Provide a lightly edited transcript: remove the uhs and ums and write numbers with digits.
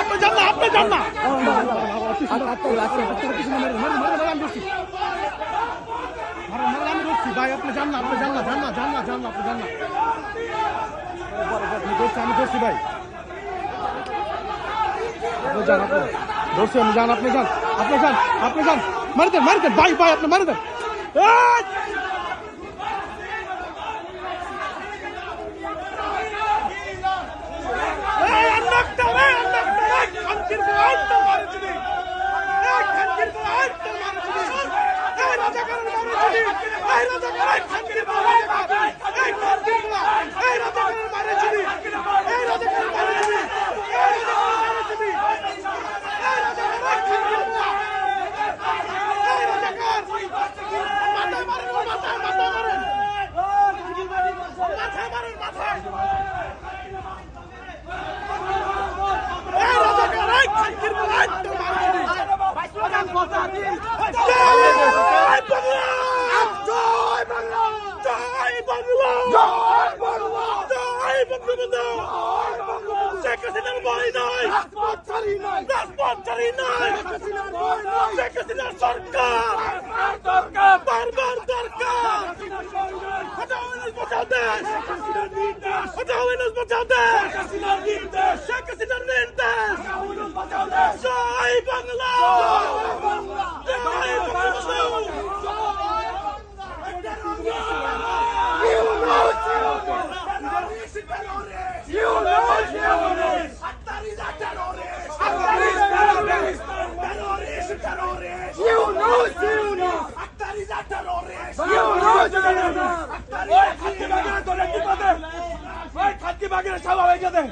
আপনি যান না, আপনি যান না। আমি ধরছি ভাই, আপনি যান না, আপনি যান না, যান না, যান না, যান না, আপনি যান না। আমি ধরছি ভাই, আপনি যান, আপনি ধরছি আমি, যান, আপনি যান, আপনি যান, আপনি যান, মারি দেন, মারি দেন ভাই, ভাই আপনি মারি দেন। খানকি বাগের সভা হয়ে গেছে।